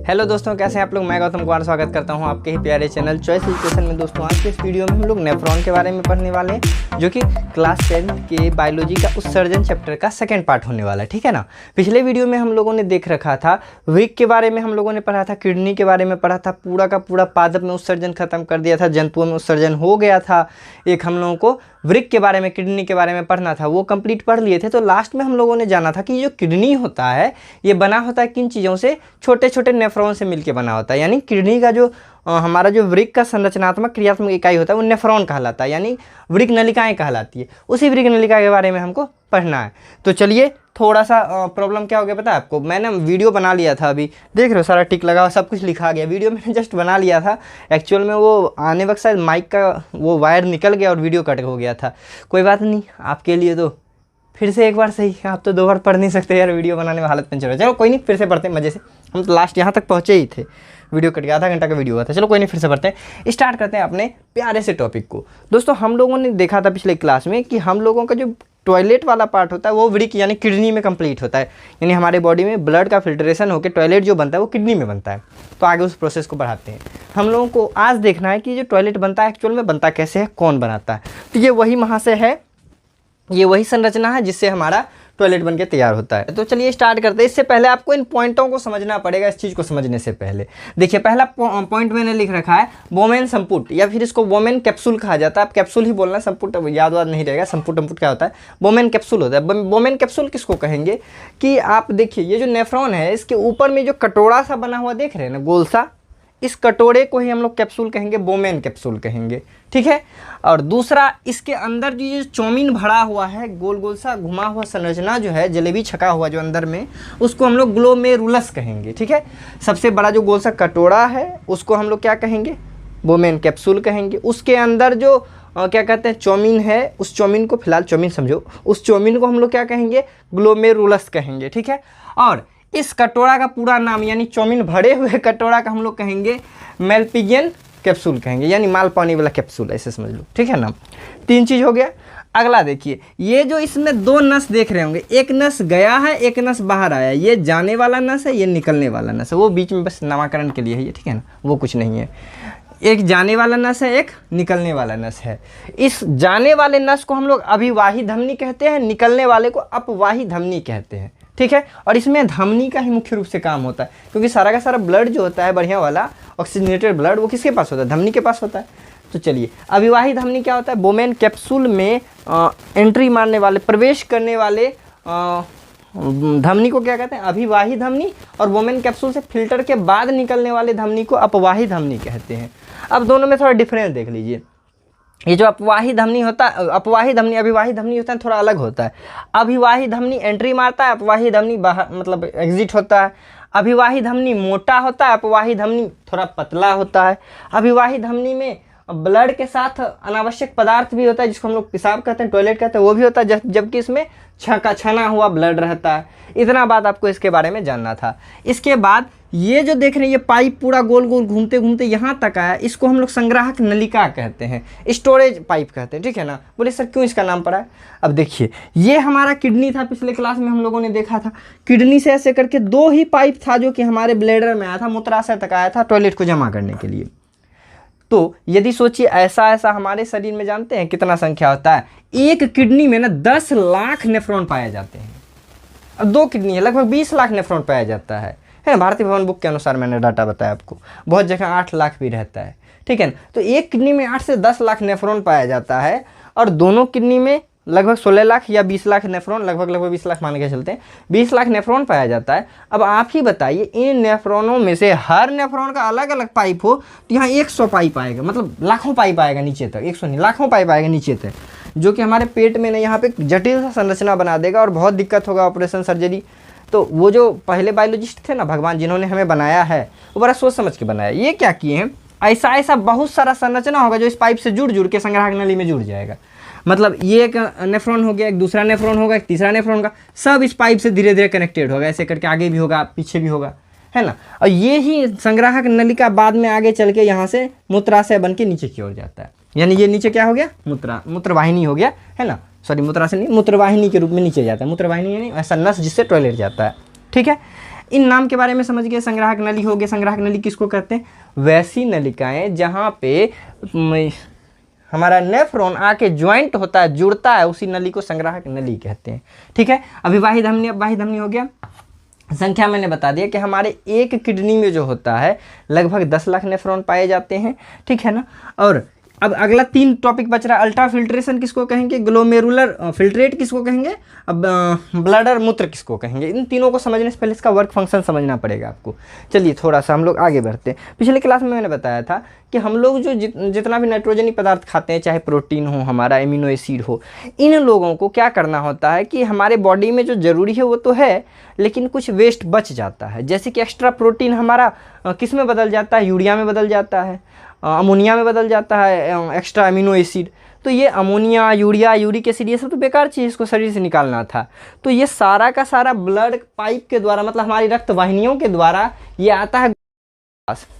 Hello दोस्तों, कैसे हैं आप लोग। मैं गौतम कुमार स्वागत करता हूं आपके ही प्यारे चैनल चॉइस एजुकेशन में। दोस्तों आज के इस वीडियो में हम लोग नेफ्रॉन के बारे में पढ़ने वाले हैं, जो कि क्लास 10 के बायोलॉजी का उत्सर्जन चैप्टर का सेकंड पार्ट होने वाला है। ठीक है ना। पिछले वीडियो में हम लोगों ने देख रखा था वृक्क के बारे में, हम लोगों ने पढ़ा था किडनी के बारे में पढ़ा था, पूरा का पूरा पादप में उत्सर्जन खत्म कर दिया था, जंतुओं में उत्सर्जन हो गया था। एक हम लोगों को वृक्क के बारे में, किडनी के बारे में पढ़ना था, वो कंप्लीट पढ़ लिए थे। तो लास्ट में हम लोगों ने जाना था कि जो किडनी होता है ये बना होता है किन चीज़ों से, छोटे छोटे नेफ्रॉन से मिलकर बना होता है। यानी किडनी का जो हमारा जो वृक्क का संरचनात्मक क्रियात्मक इकाई होता है वो नेफ्रॉन कहलाता है, यानी वृक्क नलिकाएं कहलाती है। उसी वृक्क नलिका के बारे में हमको पढ़ना है। तो चलिए, थोड़ा सा प्रॉब्लम क्या हो गया पता है आपको। मैंने वीडियो बना लिया था, अभी देख रहे हो सारा टिक लगा, सब कुछ लिखा गया। वीडियो मैंने जस्ट बना लिया था, एक्चुअल में वो आने वक्त शायद माइक का वो वायर निकल गया और वीडियो कट हो गया था। कोई बात नहीं, आपके लिए तो फिर से एक बार सही। आप तो 2 बार पढ़ नहीं सकते यार, वीडियो बनाने में हालत पंचर है। चलो कोई नहीं, फिर से पढ़ते हैं मज़े से। हम तो लास्ट यहाँ तक पहुँचे ही थे, वीडियो कट गया, आधा घंटा का वीडियो हुआ था। चलो कोई नहीं, फिर से पढ़ते हैं। स्टार्ट करते हैं अपने प्यारे से टॉपिक को। दोस्तों हम लोगों ने देखा था पिछले क्लास में कि हम लोगों का जो टॉयलेट वाला पार्ट होता है वो वृक्क यानी किडनी में कंप्लीट होता है। यानी हमारे बॉडी में ब्लड का फिल्ट्रेशन होकर टॉयलेट जो बनता है वो किडनी में बनता है। तो आगे उस प्रोसेस को बढ़ाते हैं। हम लोगों को आज देखना है कि जो टॉयलेट बनता है एक्चुअल में बनता कैसे है, कौन बनाता है। तो ये वही महाशय है, ये वही संरचना है जिससे हमारा टॉयलेट बनके तैयार होता है। तो चलिए स्टार्ट करते हैं। इससे पहले आपको इन पॉइंटों को समझना पड़ेगा। इस चीज़ को समझने से पहले देखिए, पहला पॉइंट मैंने लिख रखा है बोमेन संपुट, या फिर इसको बोमेन कैप्सूल कहा जाता है। आप कैप्सूल ही बोलना, संपुट याद वाद नहीं रहेगा। संपुट क्या होता है, बोमेन कैप्सूल होता है। बोमेन कैप्सूल किसको कहेंगे कि आप देखिए, ये जो नेफ्रॉन है इसके ऊपर में जो कटोरा सा बना हुआ देख रहे हैं ना, गोल सा, इस कटोरे को ही हम लोग कैप्सूल कहेंगे, बोमेन कैप्सूल कहेंगे। ठीक है। और दूसरा, इसके अंदर जो ये चौमिन भरा हुआ है, गोल गोल सा घुमा हुआ संरचना जो है, जलेबी छका हुआ जो अंदर में, उसको हम लोग ग्लोमेरुलस कहेंगे। ठीक है। सबसे बड़ा जो गोल सा कटोरा है उसको हम लोग क्या कहेंगे, बोमेन कैप्सूल कहेंगे। उसके अंदर जो क्या कहते हैं चौमिन है, उस चौमिन को, फिलहाल चौमिन समझो, उस चौमिन को हम लोग क्या कहेंगे, ग्लोमेरुलस कहेंगे। ठीक है। और इस कटोरा का पूरा नाम, यानी चौमिन भरे हुए कटोरा का हम लोग कहेंगे मेलपिगियन कैप्सूल कहेंगे, यानी माल पानी वाला कैप्सूल, ऐसे समझ लो। ठीक है ना। 3 चीज़ हो गया। अगला देखिए, ये जो इसमें 2 नस देख रहे होंगे, एक नस गया है, एक नस बाहर आया। ये जाने वाला नस है, ये निकलने वाला नस है। वो बीच में बस नामकरण के लिए है ये, ठीक है ना, वो कुछ नहीं है। एक जाने वाला नस है, एक निकलने वाला नस है। इस जाने वाले नस को हम लोग अभिवाही धमनी कहते हैं, निकलने वाले को अपवाही धमनी कहते हैं। ठीक है। और इसमें धमनी का ही मुख्य रूप से काम होता है, क्योंकि सारा का सारा ब्लड जो होता है बढ़िया वाला ऑक्सीजनेटेड ब्लड, वो किसके पास होता है, धमनी के पास होता है। तो चलिए, अभिवाही धमनी क्या होता है, बोमेन कैप्सूल में एंट्री मारने वाले, प्रवेश करने वाले धमनी को क्या कहते हैं, अभिवाही धमनी। और बोमेन कैप्सूल से फिल्टर के बाद निकलने वाले धमनी को अपवाही धमनी कहते हैं। अब दोनों में थोड़ा डिफरेंस देख लीजिए। ये जो अपवाही धमनी होता है, अपवाही धमनी अभिवाही धमनी होता है, थोड़ा अलग होता है। अभिवाही धमनी एंट्री मारता है, अपवाही धमनी बाहर मतलब एग्जिट होता है। अभिवाही धमनी मोटा होता है, अपवाही धमनी थोड़ा पतला होता है। अभिवाही धमनी में ब्लड के साथ अनावश्यक पदार्थ भी होता है, जिसको हम लोग पेशाब कहते हैं, टॉयलेट कहते हैं, वो भी होता है, जबकि इसमें छना हुआ ब्लड रहता है। इतना बात आपको इसके बारे में जानना था। इसके बाद ये जो देख रहे हैं, ये पाइप पूरा गोल गोल घूमते घूमते यहाँ तक आया, इसको हम लोग संग्राहक नलिका कहते हैं, स्टोरेज पाइप कहते हैं। ठीक है ना। बोले सर क्यों इसका नाम पड़ा है। अब देखिए, ये हमारा किडनी था, पिछले क्लास में हम लोगों ने देखा था। किडनी से ऐसे करके 2 ही पाइप था जो कि हमारे ब्लैडर में आया था, मूत्राशय तक आया था टॉयलेट को जमा करने के लिए। तो यदि सोचिए, ऐसा हमारे शरीर में जानते हैं कितना संख्या होता है, एक किडनी में ना 10 लाख नेफ्रॉन पाए जाते हैं। अब 2 किडनी है, लगभग 20 लाख नेफ्रॉन पाया जाता है ना। भारतीय भवन बुक के अनुसार मैंने डाटा बताया आपको, बहुत जगह 8 लाख भी रहता है। ठीक है ना। तो एक किडनी में 8 से 10 लाख नेफ्रॉन पाया जाता है, और दोनों किडनी में लगभग 16 लाख या 20 लाख नेफ्रॉन, लगभग 20 लाख मान के चलते हैं, 20 लाख नेफ्रॉन पाया जाता है। अब आप ही बताइए, इन नेफ्रॉनों में से हर नेफ्रॉन का अलग अलग पाइप हो तो यहाँ 100 पाइप आएगा, मतलब लाखों पाइप आएगा नीचे तक, 100 नहीं लाखों पाइप आएगा नीचे तक, जो कि हमारे पेट में ना यहाँ पे जटिल सा संरचना बना देगा और बहुत दिक्कत होगा, ऑपरेशन सर्जरी। तो वो जो पहले बायोलॉजिस्ट थे ना भगवान, जिन्होंने हमें बनाया है, वो बड़ा सोच समझ के बनाया। ये क्या किए हैं, ऐसा बहुत सारा संरचना होगा जो इस पाइप से जुड़ के संग्राहक नली में जुड़ जाएगा। मतलब ये एक नेफ्रॉन हो गया, एक दूसरा नेफ्रॉन होगा, एक तीसरा नेफ्रॉन होगा, सब इस पाइप से धीरे धीरे कनेक्टेड होगा, ऐसे करके आगे भी होगा, पीछे भी होगा, है ना। और ये ही संग्राहक नलिका बाद में आगे चल के यहाँ से मूत्राशय बन के नीचे की ओर जाता है। यानी ये नीचे क्या हो गया, मूत्रवाहिनी हो गया, है ना। सॉरी, मूत्राशय नहीं, मूत्रवाहिनी के रूप में नीचे जाता है। मूत्रवाहिनी यानी ऐसा नस जिससे टॉयलेट जाता है। ठीक है। इन नाम के बारे में समझ गए। संग्राहक नली हो गया। संग्राहक नली किसको कहते हैं? वैसी नलिकाएं जहाँ पे हमारा नेफ्रॉन आके ज्वाइंट होता है, जुड़ता है, उसी नली को संग्राहक नली कहते हैं। ठीक है, अविवाही धमनी, अविवाही धमनी हो गया। संख्या मैंने बता दिया कि हमारे एक किडनी में जो होता है लगभग 10 लाख नेफ्रॉन पाए जाते हैं। ठीक है ना। और अब अगला 3 टॉपिक बच रहा है। अल्ट्रा फिल्ट्रेशन किसको कहेंगे? ग्लोमेरुलर फिल्ट्रेट किसको कहेंगे? अब ब्लडर मूत्र किसको कहेंगे? इन तीनों को समझने से पहले इसका वर्क फंक्शन समझना पड़ेगा आपको। चलिए थोड़ा सा हम लोग आगे बढ़ते हैं। पिछले क्लास में मैंने बताया था कि हम लोग जो जितना भी नाइट्रोजनी पदार्थ खाते हैं, चाहे प्रोटीन हो, हमारा एमिनो एसिड हो, इन लोगों को क्या करना होता है कि हमारे बॉडी में जो ज़रूरी है वो तो है, लेकिन कुछ वेस्ट बच जाता है। जैसे कि एक्स्ट्रा प्रोटीन हमारा किस में बदल जाता है? यूरिया में बदल जाता है, अमोनिया में बदल जाता है, एक्स्ट्रा अमीनो एसिड। तो ये अमोनिया, यूरिया, यूरिक एसिड, ये सब तो बेकार चीज़, इसको शरीर से निकालना था। तो ये सारा का सारा ब्लड पाइप के द्वारा, मतलब हमारी रक्त वाहिनियों के द्वारा ये आता है।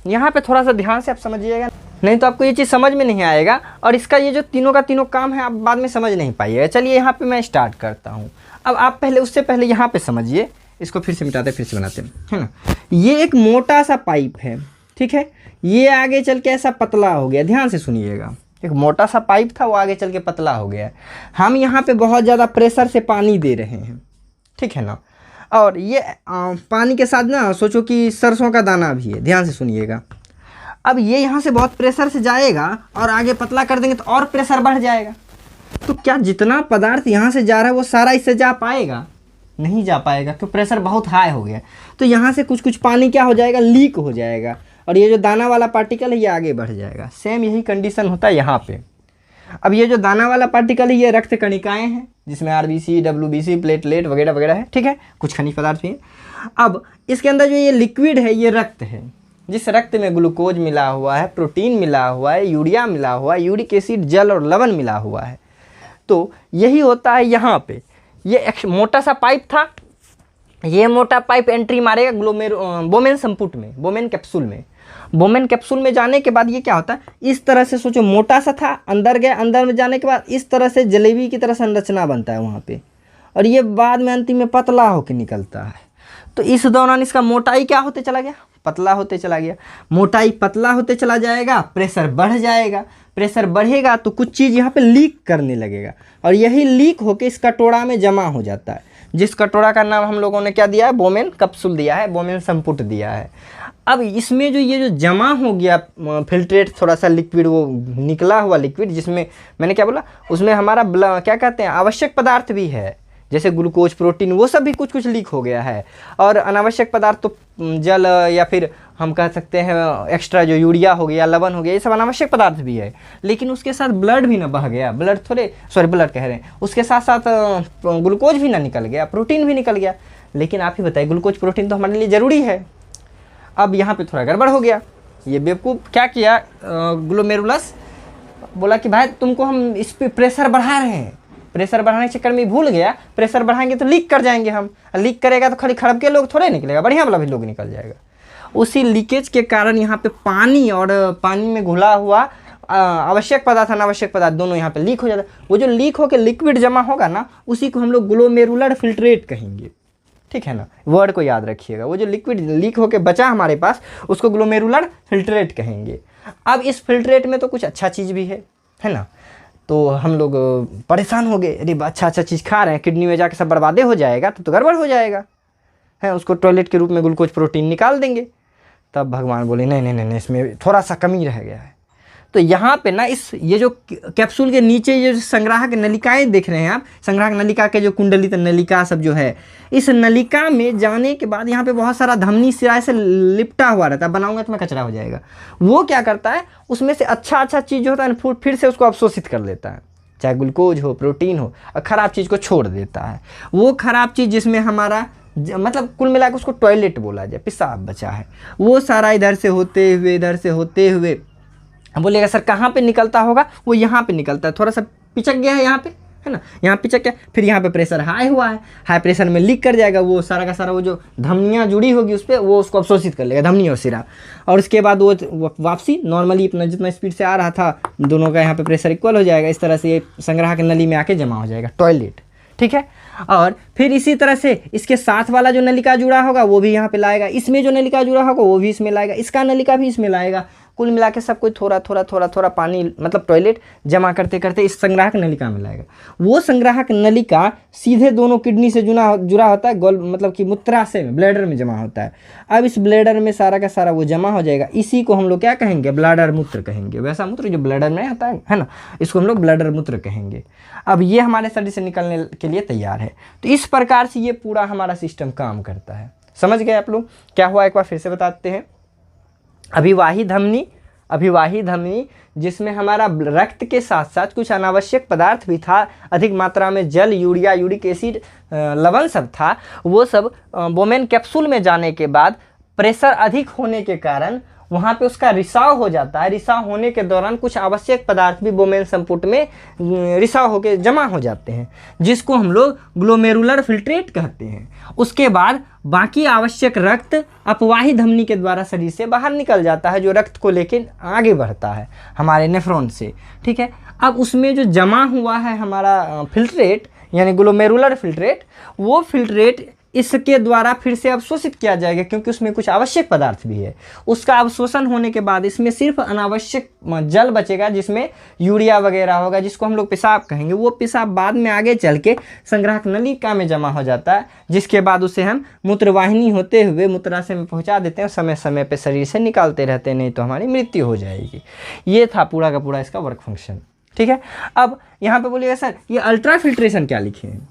यहाँ पे थोड़ा सा ध्यान से आप समझिएगा, नहीं तो आपको ये चीज़ समझ में नहीं आएगा और इसका ये जो तीनों का तीनों काम है आप बाद में समझ नहीं पाइएगा। चलिए यहाँ पे मैं स्टार्ट करता हूँ। अब आप पहले, उससे पहले यहाँ पे समझिए, इसको फिर से मिटाते फिर से बनाते हैं, है ना। ये एक मोटा सा पाइप है, ठीक है। ये आगे चल के ऐसा पतला हो गया, ध्यान से सुनिएगा। एक मोटा सा पाइप था, वो आगे चल के पतला हो गया। हम यहाँ पे बहुत ज़्यादा प्रेशर से पानी दे रहे हैं, ठीक है ना। और ये पानी के साथ ना सोचो कि सरसों का दाना भी है, ध्यान से सुनिएगा। अब ये यहाँ से बहुत प्रेशर से जाएगा और आगे पतला कर देंगे तो और प्रेशर बढ़ जाएगा। तो क्या जितना पदार्थ यहाँ से जा रहा है वो सारा इससे जा पाएगा? नहीं जा पाएगा, तो प्रेशर बहुत हाई हो गया। तो यहाँ से कुछ कुछ पानी क्या हो जाएगा? लीक हो जाएगा और ये जो दाना वाला पार्टिकल है ये आगे बढ़ जाएगा। सेम यही कंडीशन होता है यहाँ पे। अब ये जो दाना वाला पार्टिकल है ये रक्त कणिकाएं हैं, जिसमें आरबीसी, डब्ल्यूबीसी, प्लेटलेट वगैरह वगैरह है, ठीक है। कुछ खनिज पदार्थ भी है। अब इसके अंदर जो ये लिक्विड है ये रक्त है। जिस रक्त में ग्लूकोज मिला हुआ है, प्रोटीन मिला हुआ है, यूरिया मिला हुआ है, यूरिक एसिड, जल और लवण मिला हुआ है। तो यही होता है यहाँ पे। ये एक मोटा सा पाइप था, ये मोटा पाइप एंट्री मारेगा बोमेन संपुट में, बोमेन कैप्सूल में। बोमेन कैप्सूल में जाने के बाद ये क्या होता है? इस तरह से सोचो, मोटा सा था, अंदर गया, अंदर में जाने के बाद इस तरह से जलेबी की तरह संरचना बनता है वहाँ पे, और ये बाद में अंतिम में पतला होकर निकलता है। तो इस दौरान इसका मोटाई क्या होते चला गया? पतला होते चला गया। मोटाई पतला होते चला जाएगा, प्रेशर बढ़ जाएगा। प्रेशर बढ़ेगा तो कुछ चीज़ यहाँ पे लीक करने लगेगा, और यही लीक होकर इस कटोरा में जमा हो जाता है, जिस कटोरा का नाम हम लोगों ने क्या दिया है? बोमेन कैप्सूल दिया है, बोमेन संपुट दिया है। अब इसमें जो ये जो जमा हो गया फिल्ट्रेट, थोड़ा सा लिक्विड, वो निकला हुआ लिक्विड, जिसमें मैंने क्या बोला, उसमें हमारा क्या कहते हैं, आवश्यक पदार्थ भी है, जैसे ग्लूकोज, प्रोटीन, वो सब भी कुछ कुछ लीक हो गया है। और अनावश्यक पदार्थ तो जल, या फिर हम कह सकते हैं एक्स्ट्रा जो यूरिया हो गया, लवण हो गया, ये सब अनावश्यक पदार्थ भी है। लेकिन उसके साथ ब्लड भी ना बह गया, ब्लड ब्लड कह रहे हैं, उसके साथ साथ ग्लूकोज भी ना निकल गया, प्रोटीन भी निकल गया। लेकिन आप ही बताइए, ग्लूकोज प्रोटीन तो हमारे लिए ज़रूरी है। अब यहाँ पे थोड़ा गड़बड़ हो गया। ये बेवकूफ़ क्या किया, ग्लोमेरुलस बोला कि भाई तुमको हम इस पर प्रेशर बढ़ा रहे हैं, प्रेशर बढ़ाने के चक्कर में भूल गया, प्रेशर बढ़ाएंगे तो लीक कर जाएंगे हम, लीक करेगा तो खाली खराब के लोग थोड़े निकलेगा, बढ़िया वाला भी लोग निकल जाएगा। उसी लीकेज के कारण यहाँ पे पानी और पानी में घुला हुआ आवश्यक पदार्थ, अनावश्यक पदार्थ दोनों यहाँ पे लीक हो जाता है। वो जो लीक होकर लिक्विड जमा होगा ना, उसी को हम लोग ग्लोमेरुलर फिल्ट्रेट कहेंगे, ठीक है ना। वर्ड को याद रखिएगा, वो जो लिक्विड लीक होकर बचा हमारे पास, उसको ग्लोमेरुलर फिल्ट्रेट कहेंगे। अब इस फिल्ट्रेट में तो कुछ अच्छा चीज़ भी है ना। तो हम लोग परेशान हो गए, अरे अच्छा चीज़ खा रहे हैं, किडनी में जाके सब बर्बादे हो जाएगा, तो गड़बड़ हो जाएगा, है। उसको टॉयलेट के रूप में ग्लूकोज प्रोटीन निकाल देंगे। तब भगवान बोले नहीं नहीं नहीं, इसमें थोड़ा सा कमी रह गया है। तो यहाँ पे ना ये जो कैप्सूल के नीचे ये जो संग्राहक नलिकाएं देख रहे हैं आप, संग्राहक नलिका के जो कुंडलित नलिका सब जो है, इस नलिका में जाने के बाद यहाँ पे बहुत सारा धमनी सिराए से लिपटा हुआ रहता है, बनाऊंगा तो मैं कचरा हो जाएगा। वो क्या करता है, उसमें से अच्छा चीज़ जो होता है फिर से उसको अवशोषित कर लेता है, चाहे ग्लूकोज हो, प्रोटीन हो, और ख़राब चीज़ को छोड़ देता है। वो ख़राब चीज़ जिसमें हमारा मतलब कुल मिलाकर उसको टॉयलेट बोला जाए, पेशाब बचा है, वो सारा इधर से होते हुए बोलेगा सर कहाँ पे निकलता होगा? वो यहाँ पे निकलता है, थोड़ा सा पिचक गया है यहाँ पे, है ना, यहाँ पिचक गया, फिर यहाँ पे प्रेशर हाई हुआ है, हाई प्रेशर में लीक कर जाएगा। वो सारा का सारा वो जो धमनियाँ जुड़ी होगी उस पर, वो उसको अवशोषित कर लेगा, धमनी और सिरा। और उसके बाद वो वापसी नॉर्मली अपना जितना स्पीड से आ रहा था, दोनों का यहाँ पे प्रेशर इक्वल हो जाएगा। इस तरह से ये संग्राहक नली में आके जमा हो जाएगा, टॉयलेट, ठीक है। और फिर इसी तरह से इसके साथ वाला जो नलिका जुड़ा होगा वो भी यहाँ पे लाएगा, इसमें जो नलिका जुड़ा होगा वो भी इसमें लाएगा, इसका नलिका भी इसमें लाएगा। कुल मिला के सब कुछ थोड़ा थोड़ा थोड़ा थोड़ा पानी मतलब टॉयलेट जमा करते करते इस संग्राहक नलिका में लाएगा। वो संग्राहक नलिका सीधे दोनों किडनी से जुड़ा होता है, गोल मतलब कि मूत्राशय में, ब्लैडर में जमा होता है। अब इस ब्लैडर में सारा का सारा वो जमा हो जाएगा, इसी को हम लोग क्या कहेंगे, ब्लैडर मूत्र कहेंगे। वैसा मूत्र जो ब्लैडर में आता है ना, इसको हम लोग ब्लैडर मूत्र कहेंगे। अब ये हमारे शरीर से निकलने के लिए तैयार है। तो इस प्रकार से ये पूरा हमारा सिस्टम काम करता है। समझ गए आप लोग क्या हुआ, एक बार फिर से बताते हैं। अभिवाही धमनी जिसमें हमारा रक्त के साथ साथ कुछ अनावश्यक पदार्थ भी था, अधिक मात्रा में जल, यूरिया, यूरिक एसिड, लवण सब था, वो सब बोमेन कैप्सूल में जाने के बाद प्रेशर अधिक होने के कारण वहाँ पे उसका रिसाव हो जाता है। रिसाव होने के दौरान कुछ आवश्यक पदार्थ भी बोमेन संपुट में रिसाव होकर जमा हो जाते हैं, जिसको हम लोग ग्लोमेरुलर फिल्ट्रेट कहते हैं। उसके बाद बाकी आवश्यक रक्त अपवाही धमनी के द्वारा शरीर से बाहर निकल जाता है, जो रक्त को लेकर आगे बढ़ता है हमारे नेफ्रॉन से, ठीक है। अब उसमें जो जमा हुआ है हमारा फिल्ट्रेट यानी ग्लोमेरुलर फिल्ट्रेट, वो फिल्ट्रेट इसके द्वारा फिर से अवशोषित किया जाएगा, क्योंकि उसमें कुछ आवश्यक पदार्थ भी है। उसका अवशोषण होने के बाद इसमें सिर्फ अनावश्यक जल बचेगा, जिसमें यूरिया वगैरह होगा, जिसको हम लोग पेशाब कहेंगे। वो पेशाब बाद में आगे चल के संग्राहक नलिका में जमा हो जाता है, जिसके बाद उसे हम मूत्रवाहिनी होते हुए मूत्राशय में पहुंचा देते हैं। समय समय पे शरीर से निकालते रहते हैं, नहीं तो हमारी मृत्यु हो जाएगी। ये था पूरा का पूरा इसका वर्क फंक्शन, ठीक है। अब यहाँ पे बोलिएगा सर ये अल्ट्रा फिल्ट्रेशन क्या लिखे हैं।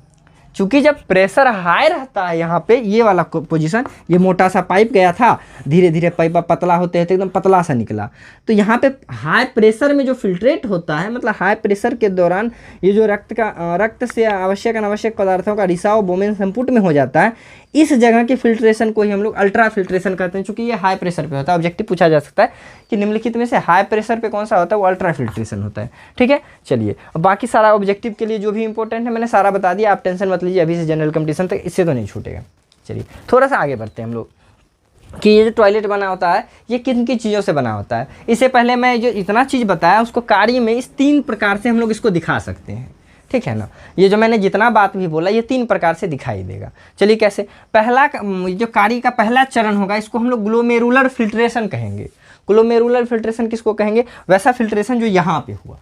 चूँकि जब प्रेशर हाई रहता है, यहाँ पे ये वाला पोजीशन, ये मोटा सा पाइप गया था, धीरे धीरे पाइप पतला होते होते एकदम पतला सा निकला। तो यहाँ पे हाई प्रेशर में जो फिल्ट्रेट होता है, मतलब हाई प्रेशर के दौरान ये जो रक्त से आवश्यक अनावश्यक पदार्थों का रिसाव बोमेन संपुट में हो जाता है, इस जगह के फिल्ट्रेशन को ही हम लोग अल्ट्रा फिल्ट्रेशन कहते हैं। चूँकि ये हाई प्रेशर पे होता है, ऑब्जेक्टिव पूछा जा सकता है कि निम्नलिखित में से हाई प्रेशर पे कौन सा होता है, वो अल्ट्रा फिल्ट्रेशन होता है, ठीक है। चलिए अब बाकी सारा ऑब्जेक्टिव के लिए जो भी इंपॉर्टेंट है मैंने सारा बता दिया, आप टेंशन मत लीजिए, अभी से जनरल कंपटीशन तक इससे तो नहीं छूटेगा। चलिए थोड़ा सा आगे बढ़ते हैं हम लोग कि ये जो टॉयलेट बना होता है ये किन किन चीज़ों से बना होता है। इससे पहले मैं जो इतना चीज़ बताया उसको कार्य में इस 3 प्रकार से हम लोग इसको दिखा सकते हैं, ठीक है ना। ये जो मैंने जितना बात भी बोला ये 3 प्रकार से दिखाई देगा। चलिए कैसे, पहला जो कार्य का पहला चरण होगा इसको हम लोग ग्लोमेरुलर फिल्ट्रेशन कहेंगे। ग्लोमेरुलर फिल्ट्रेशन किसको कहेंगे, वैसा फिल्ट्रेशन जो यहाँ पे हुआ,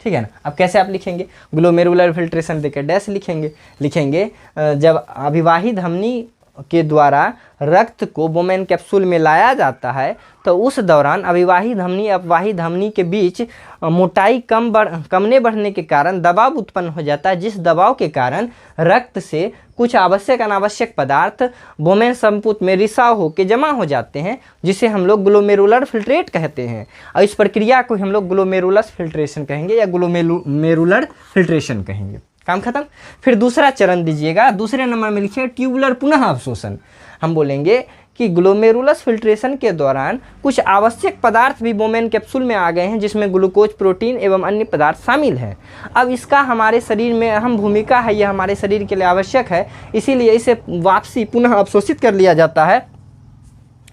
ठीक है ना। अब कैसे आप लिखेंगे, ग्लोमेरुलर फिल्ट्रेशन देकर डैश लिखेंगे जब अभिवाही धमनी के द्वारा रक्त को बोमेन कैप्सूल में लाया जाता है तो उस दौरान अभिवाही धमनी अपवाही धमनी के बीच मोटाई कमने बढ़ने के कारण दबाव उत्पन्न हो जाता है, जिस दबाव के कारण रक्त से कुछ आवश्यक अनावश्यक पदार्थ बोमेन संपुट में रिसाव होकर जमा हो जाते हैं, जिसे हम लोग ग्लोमेरुलर फिल्ट्रेट कहते हैं। और इस प्रक्रिया को हम लोग ग्लोमेरुलर फिल्ट्रेशन कहेंगे या ग्लोमेरुलर फिल्ट्रेशन कहेंगे। काम खत्म। फिर दूसरा चरण दीजिएगा, दूसरे नंबर में लिखिए ट्यूबुलर पुनः अवशोषण। हम बोलेंगे कि ग्लोमेरुलस फिल्ट्रेशन के दौरान कुछ आवश्यक पदार्थ भी बोमेन कैप्सूल में आ गए हैं, जिसमें ग्लूकोज, प्रोटीन एवं अन्य पदार्थ शामिल हैं। अब इसका हमारे शरीर में अहम भूमिका है, यह हमारे शरीर के लिए आवश्यक है, इसीलिए इसे वापसी पुनः अवशोषित कर लिया जाता है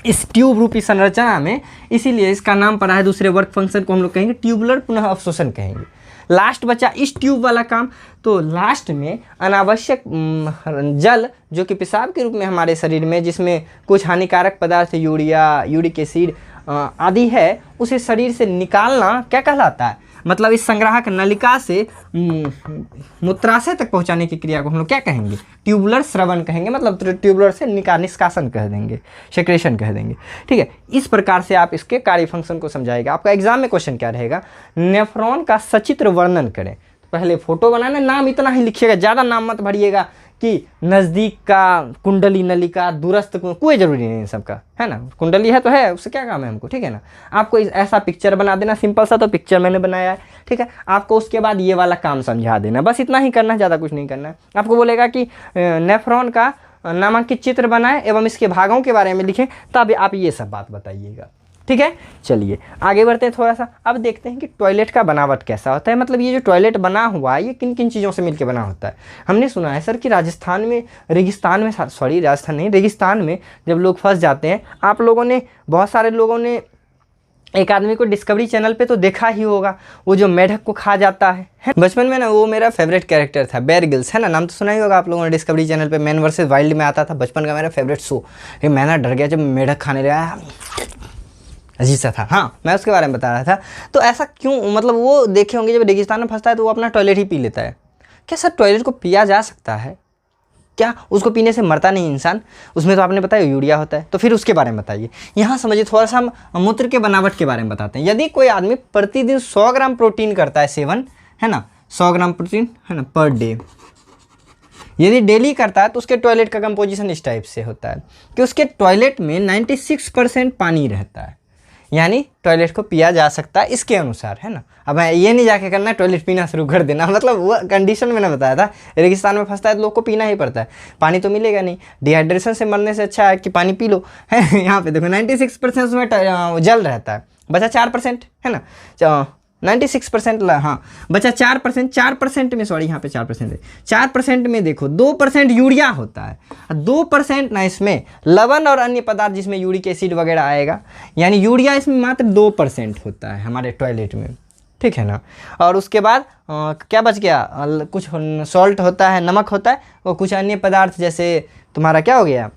इस ट्यूब रूपी संरचना में। इसीलिए इसका नाम पड़ा है, दूसरे वर्क फंक्शन को हम लोग कहेंगे ट्यूबुलर पुनः अवशोषण कहेंगे। लास्ट बचा इस ट्यूब वाला काम। तो लास्ट में अनावश्यक जल जो कि पेशाब के रूप में हमारे शरीर में, जिसमें कुछ हानिकारक पदार्थ यूरिया, यूरिक एसिड आदि है, उसे शरीर से निकालना क्या कहलाता है, मतलब इस संग्राहक नलिका से मूत्राशय तक पहुंचाने की क्रिया को हम लोग क्या कहेंगे, ट्यूबुलर स्रवण कहेंगे। मतलब ट्यूबुलर से निष्कासन कह देंगे, सेक्रेशन कह देंगे, ठीक है। इस प्रकार से आप इसके कार्य फंक्शन को समझाएगा। आपका एग्जाम में क्वेश्चन क्या रहेगा, नेफ्रॉन का सचित्र वर्णन करें। पहले फोटो बनाना, नाम इतना ही लिखिएगा, ज़्यादा नाम मत भरिएगा कि नज़दीक का कुंडली नलिका, दूरस्थ, कोई ज़रूरी नहीं है सबका, है ना। कुंडली है तो है, उससे क्या काम है हमको, ठीक है ना। आपको ऐसा पिक्चर बना देना, सिंपल सा तो पिक्चर मैंने बनाया है, ठीक है। आपको उसके बाद ये वाला काम समझा देना, बस इतना ही करना है, ज़्यादा कुछ नहीं करना है। आपको बोलेगा कि नेफ्रॉन का नामांकित चित्र बनाएं एवं इसके भागों के बारे में लिखें, तब आप ये सब बात बताइएगा, ठीक है। चलिए आगे बढ़ते हैं थोड़ा सा। अब देखते हैं कि टॉयलेट का बनावट कैसा होता है, मतलब ये जो टॉयलेट बना हुआ है ये किन किन चीज़ों से मिलकर बना होता है। हमने सुना है सर कि राजस्थान में रेगिस्तान में जब लोग फंस जाते हैं, आप लोगों ने, बहुत सारे लोगों ने एक आदमी को डिस्कवरी चैनल पे तो देखा ही होगा, वो जो मेढक को खा जाता है। बचपन में ना वो मेरा फेवरेट कैरेक्टर था, बेयर ग्रिल्स, है ना, नाम तो सुना ही होगा आप लोगों ने। डिस्कवरी चैनल पे मैन वर्सेस वाइल्ड में आता था, बचपन का मेरा फेवरेट शो। ये मैं ना डर गया जब मेढक खाने लगा, अजीब सा था। हाँ, मैं उसके बारे में बता रहा था। तो ऐसा क्यों, मतलब वो देखे होंगे जब रेगिस्तान में फंसता है तो वो अपना टॉयलेट ही पी लेता है। क्या सर टॉयलेट को पिया जा सकता है क्या? उसको पीने से मरता नहीं इंसान? उसमें तो आपने बताया यूरिया होता है। तो फिर उसके बारे में बताइए। यहाँ समझिए, थोड़ा सा हम मूत्र के बनावट के बारे में बताते हैं। यदि कोई आदमी प्रतिदिन 100 ग्राम प्रोटीन करता है सेवन, है ना, 100 ग्राम प्रोटीन, है ना, पर डे, यदि डेली करता है तो उसके टॉयलेट का कंपोजिशन इस टाइप से होता है कि उसके टॉयलेट में 96% पानी रहता है। यानी टॉयलेट को पिया जा सकता है इसके अनुसार, है ना। अब ये नहीं जाके करना टॉयलेट पीना शुरू कर देना, मतलब वो कंडीशन मैंने बताया था। रेगिस्तान में फंसता है तो लोग को पीना ही पड़ता है, पानी तो मिलेगा नहीं, डिहाइड्रेशन से मरने से अच्छा है कि पानी पी लो, है। यहाँ पे देखो 96% उसमें जल रहता है, बचा 4%, है ना, 96%, हाँ बचा 4%, 4% में, सॉरी यहाँ पे 4% है, 4% में देखो 2% यूरिया होता है, 2% ना इसमें लवण और अन्य पदार्थ जिसमें यूरिक एसिड वगैरह आएगा, यानी यूरिया इसमें मात्र 2% होता है हमारे टॉयलेट में, ठीक है ना। और उसके बाद क्या बच गया, कुछ सॉल्ट होता है, नमक होता है, और कुछ अन्य पदार्थ जैसे तुम्हारा क्या हो गया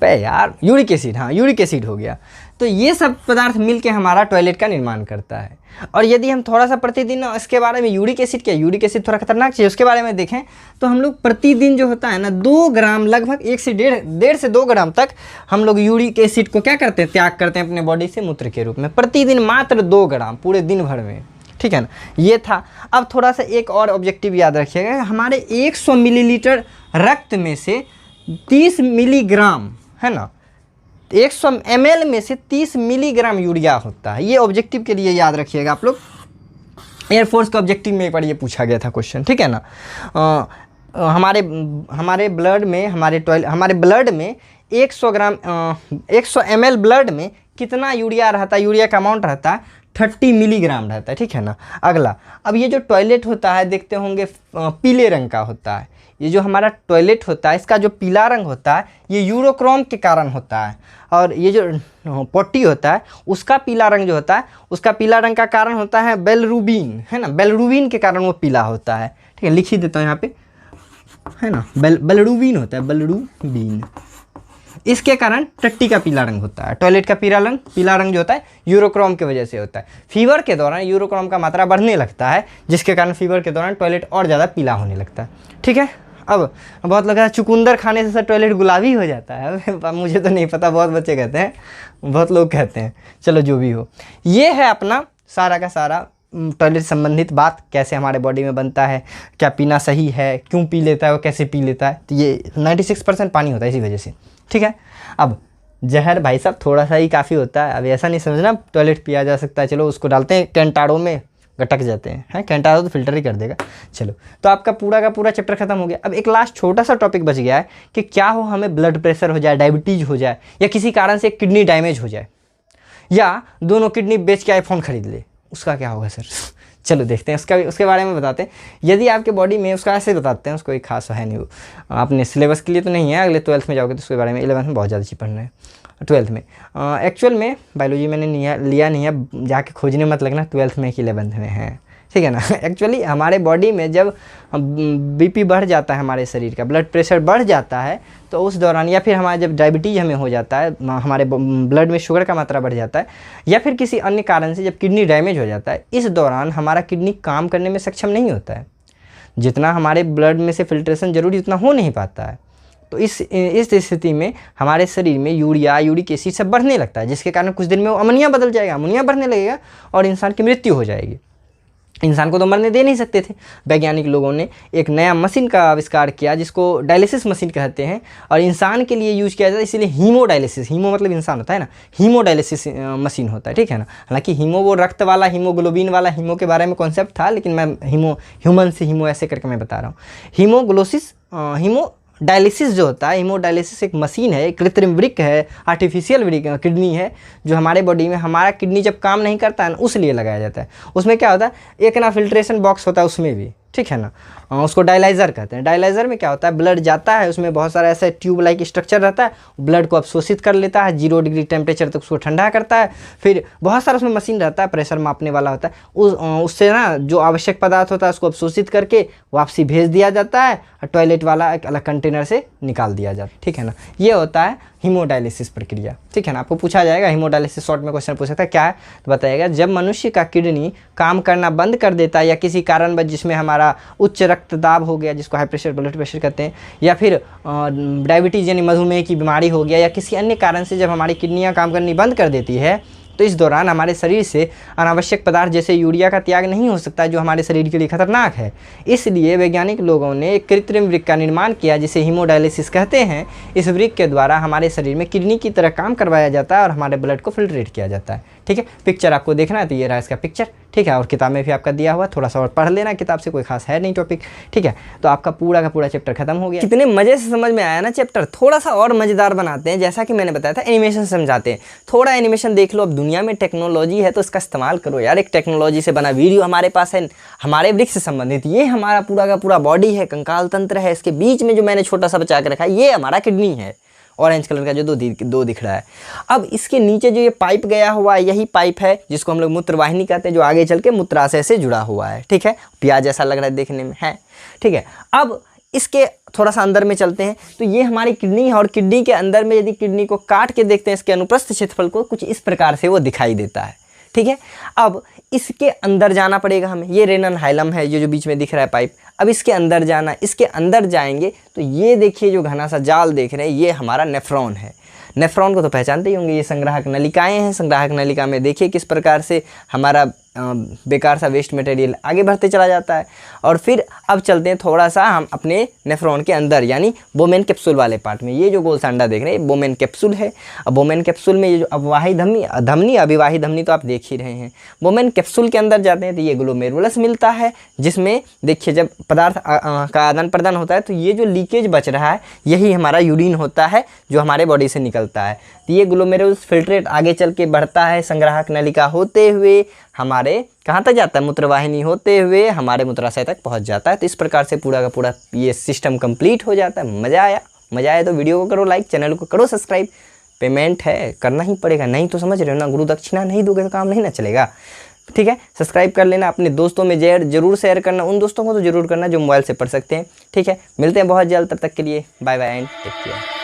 यार, यूरिक एसिड, हाँ यूरिक एसिड हो गया। तो ये सब पदार्थ मिलके हमारा टॉयलेट का निर्माण करता है। और यदि हम थोड़ा सा प्रतिदिन इसके बारे में, यूरिक एसिड क्या, यूरिक एसिड थोड़ा खतरनाक चीज़, उसके बारे में देखें तो हम लोग प्रतिदिन जो होता है ना 2 ग्राम, लगभग 1 से 1.5 से 2 ग्राम तक हम लोग यूरिक एसिड को क्या करते हैं, त्याग करते हैं अपने बॉडी से मूत्र के रूप में, प्रतिदिन मात्र 2 ग्राम पूरे दिन भर में, ठीक है ना। ये था। अब थोड़ा सा एक और ऑब्जेक्टिव याद रखिएगा, हमारे 100 मिलीलीटर रक्त में से 30 मिलीग्राम, है ना, 100 ml में से 30 मिलीग्राम यूरिया होता है। ये ऑब्जेक्टिव के लिए याद रखिएगा आप लोग, एयरफोर्स का ऑब्जेक्टिव में एक बार ये पूछा गया था क्वेश्चन, ठीक है ना। हमारे ब्लड में, हमारे ब्लड में 100 ग्राम 100 ml ब्लड में कितना यूरिया रहता है, यूरिया का अमाउंट रहता है 30 मिलीग्राम रहता है, ठीक है ना। अगला, अब ये जो टॉयलेट होता है देखते होंगे पीले रंग का होता है। ये जो हमारा टॉयलेट होता है इसका जो पीला रंग होता है ये यूरोक्रोम के कारण होता है। और ये जो पट्टी होता है उसका पीला रंग जो होता है, उसका पीला रंग का कारण होता है बेलरुबिन, है ना, बेलरुबिन के कारण वो पीला होता है, ठीक है। लिख ही देता हूँ यहाँ पे, है ना, बेलरुबिन होता है, बेलरुबिन। इसके कारण टट्टी का पीला रंग होता है। टॉयलेट का पीला रंग जो होता है यूरोक्रोम की वजह से होता है। फीवर के दौरान यूरोक्रोम का मात्रा बढ़ने लगता है, जिसके कारण फीवर के दौरान टॉयलेट और ज़्यादा पीला होने लगता है, ठीक है। अब बहुत लोग कहते हैं चुकंदर खाने से सर टॉयलेट गुलाबी हो जाता है। अब मुझे तो नहीं पता, बहुत बच्चे कहते हैं, बहुत लोग कहते हैं, चलो जो भी हो। ये है अपना सारा का सारा टॉयलेट संबंधित बात, कैसे हमारे बॉडी में बनता है, क्या पीना सही है, क्यों पी लेता है वो, कैसे पी लेता है। तो ये 96% पानी होता है इसी वजह से, ठीक है। अब जहर भाई साहब थोड़ा सा ही काफ़ी होता है। अब ऐसा नहीं समझना टॉयलेट पिया जा सकता है, चलो उसको डालते हैं कैंटाड़ो में, गटक जाते हैं, कैंटाड़ो तो फिल्टर ही कर देगा। चलो, तो आपका पूरा का पूरा चैप्टर खत्म हो गया। अब एक लास्ट छोटा सा टॉपिक बच गया है कि क्या हो, हमें ब्लड प्रेशर हो जाए, डायबिटीज़ हो जाए, या किसी कारण से किडनी डैमेज हो जाए, या दोनों किडनी बेच के आईफोन खरीद ले, उसका क्या होगा सर। चलो देखते हैं उसके बारे में बताते हैं। यदि आपके बॉडी में, उसका ऐसे बताते हैं, उसको कोई खास है नहीं, वो आपने सिलेबस के लिए तो नहीं है, अगले 12th में जाओगे तो उसके बारे में, 11th में बहुत ज़्यादा चीज़ पढ़ना है, 12th में। एक्चुअल में बायोलॉजी मैंने लिया नहीं है, जाके खोजने मत लगना, 12th में कि 11th में है, ठीक है ना। एक्चुअली हमारे बॉडी में जब बीपी बढ़ जाता है, हमारे शरीर का ब्लड प्रेशर बढ़ जाता है, तो उस दौरान, या फिर हमारा जब डायबिटीज़ हमें हो जाता है, हमारे ब्लड में शुगर का मात्रा बढ़ जाता है, या फिर किसी अन्य कारण से जब किडनी डैमेज हो जाता है, इस दौरान हमारा किडनी काम करने में सक्षम नहीं होता है। जितना हमारे ब्लड में से फिल्ट्रेशन जरूरी उतना हो नहीं पाता है। तो इस स्थिति में हमारे शरीर में यूरिया, यूरिक एसिड सब बढ़ने लगता है, जिसके कारण कुछ दिन में वो अमोनिया बदल जाएगा, अमोनिया बढ़ने लगेगा और इंसान की मृत्यु हो जाएगी। इंसान को तो मरने दे नहीं सकते थे। वैज्ञानिक लोगों ने एक नया मशीन का आविष्कार किया जिसको डायलिसिस मशीन कहते हैं, और इंसान के लिए यूज किया जाता है, इसीलिए हीमोडायलिसिस, हीमो मतलब इंसान होता है ना, हीमोडायलिसिस मशीन होता है, ठीक है ना। हालांकि हीमो वो रक्त वाला, हीमोग्लोबिन वाला हीमो के बारे में कॉन्सेप्ट था, लेकिन मैं ह्यूमन से हीमो ऐसे करके मैं बता रहा हूँ। हीमोडायलिसिस जो होता है, हीमोडायलिसिस एक मशीन है, एक कृत्रिम वृक्क है, आर्टिफिशियल वृक्क किडनी है, जो हमारे बॉडी में, हमारा किडनी जब काम नहीं करता है ना, उस लिए लगाया जाता है। उसमें क्या होता है, एक ना फिल्ट्रेशन बॉक्स होता है उसमें भी, ठीक है ना। उसको डायलाइज़र कहते हैं। डायलाइज़र में क्या होता है, ब्लड जाता है, उसमें बहुत सारा ऐसा ट्यूब लाइक स्ट्रक्चर रहता है, ब्लड को अवशोषित कर लेता है, 0 डिग्री टेम्परेचर तक उसको ठंडा करता है। फिर बहुत सारा उसमें मशीन रहता है, प्रेशर मापने वाला होता है, उससे ना जो आवश्यक पदार्थ होता है उसको अवशोषित करके वापसी भेज दिया जाता है और टॉयलेट वाला एक अलग कंटेनर से निकाल दिया जाता है। ठीक है ना, ये होता है हीमोडायलिसिस प्रक्रिया। ठीक है ना, आपको पूछा जाएगा हीमोडायलिसिस, शॉर्ट में क्वेश्चन पूछ सकता है क्या है, तो बताइएगा जब मनुष्य का किडनी काम करना बंद कर देता है या किसी कारणवश जिसमें हमारा उच्च रक्तदाब हो गया, जिसको हाई प्रेशर ब्लड प्रेशर कहते हैं, या फिर डायबिटीज़ यानी मधुमेह की बीमारी हो गया, या किसी अन्य कारण से जब हमारी किडनियाँ काम करनी बंद कर देती है, तो इस दौरान हमारे शरीर से अनावश्यक पदार्थ जैसे यूरिया का त्याग नहीं हो सकता, जो हमारे शरीर के लिए खतरनाक है। इसलिए वैज्ञानिक लोगों ने एक कृत्रिम वृक्क का निर्माण किया जिसे हीमोडायलिसिस कहते हैं। इस वृक्क के द्वारा हमारे शरीर में किडनी की तरह काम करवाया जाता है और हमारे ब्लड को फिल्ट्रेट किया जाता है। ठीक है, पिक्चर आपको देखना है तो ये रहा इसका पिक्चर। ठीक है, और किताब में भी आपका दिया हुआ, थोड़ा सा और पढ़ लेना, किताब से कोई खास है नहीं टॉपिक। ठीक है, तो आपका पूरा का पूरा चैप्टर खत्म हो गया। कितने मज़े से समझ में आया ना चैप्टर। थोड़ा सा और मज़ेदार बनाते हैं, जैसा कि मैंने बताया था एनिमेशन समझाते हैं। थोड़ा एनिमेशन देख लो। अब दुनिया में टेक्नोलॉजी है तो इसका इस्तेमाल करो यार। एक टेक्नोलॉजी से बना वीडियो हमारे पास है, हमारे वृक्क से संबंधित। ये हमारा पूरा का पूरा बॉडी है, कंकाल तंत्र है, इसके बीच में जो मैंने छोटा सा बचा के रखा है ये हमारा किडनी है, ऑरेंज कलर का जो दो दिख रहा है। अब इसके नीचे जो ये पाइप गया हुआ है, यही पाइप है जिसको हम लोग मूत्रवाहिनी कहते हैं, जो आगे चल के मूत्राशय से जुड़ा हुआ है। ठीक है, प्याज जैसा लग रहा है देखने में, है। ठीक है, अब इसके थोड़ा सा अंदर में चलते हैं तो ये हमारी किडनी है, और किडनी के अंदर में यदि किडनी को काट के देखते हैं इसके अनुप्रस्थ क्षेत्रफल को, कुछ इस प्रकार से वो दिखाई देता है। ठीक है, अब इसके अंदर जाना पड़ेगा हमें। ये रेनन हाइलम है, ये जो बीच में दिख रहा है पाइप। अब इसके अंदर जाना, इसके अंदर जाएंगे तो ये देखिए जो घना सा जाल देख रहे हैं ये हमारा नेफ्रॉन है। नेफ्रॉन को तो पहचानते ही होंगे, ये संग्राहक नलिकाएं हैं। संग्राहक नलिका में देखिए किस प्रकार से हमारा बेकार सा वेस्ट मटेरियल आगे बढ़ते चला जाता है। और फिर अब चलते हैं थोड़ा सा हम अपने नेफ्रॉन के अंदर, यानी बोमेन कैप्सूल वाले पार्ट में। ये जो गोल सा अंडा देख रहे हैं बोमेन कैप्सूल है। अब बोमेन कैप्सूल में ये जो अविवाही धमनी अविवाही धमनी तो आप देख ही रहे हैं। बोमेन कैप्सूल के अंदर जाते हैं तो ये ग्लोमेरुलस मिलता है, जिसमें देखिए जब पदार्थ का आदान प्रदान होता है तो ये जो लीकेज बच रहा है यही हमारा यूरिन होता है जो हमारे बॉडी से निकलता है। तो ये ग्लोमेरुलस फिल्ट्रेट आगे चल के बढ़ता है, संग्राहक नलिका होते हुए हमारे कहाँ तक जाता है, मूत्रवाहिनी होते हुए हमारे मूत्राशय तक पहुँच जाता है। तो इस प्रकार से पूरा का पूरा ये सिस्टम कंप्लीट हो जाता है। मज़ा आया तो वीडियो को करो लाइक, चैनल को करो सब्सक्राइब। पेमेंट है करना ही पड़ेगा, नहीं तो समझ रहे हो ना, गुरु दक्षिणा नहीं दोगे तो काम नहीं ना चलेगा। ठीक है, सब्सक्राइब कर लेना, अपने दोस्तों में जरूर शेयर करना, उन दोस्तों को तो जरूर करना जो मोबाइल से पढ़ सकते हैं। ठीक है, मिलते हैं बहुत जल्द, तब तक के लिए bye bye and take care.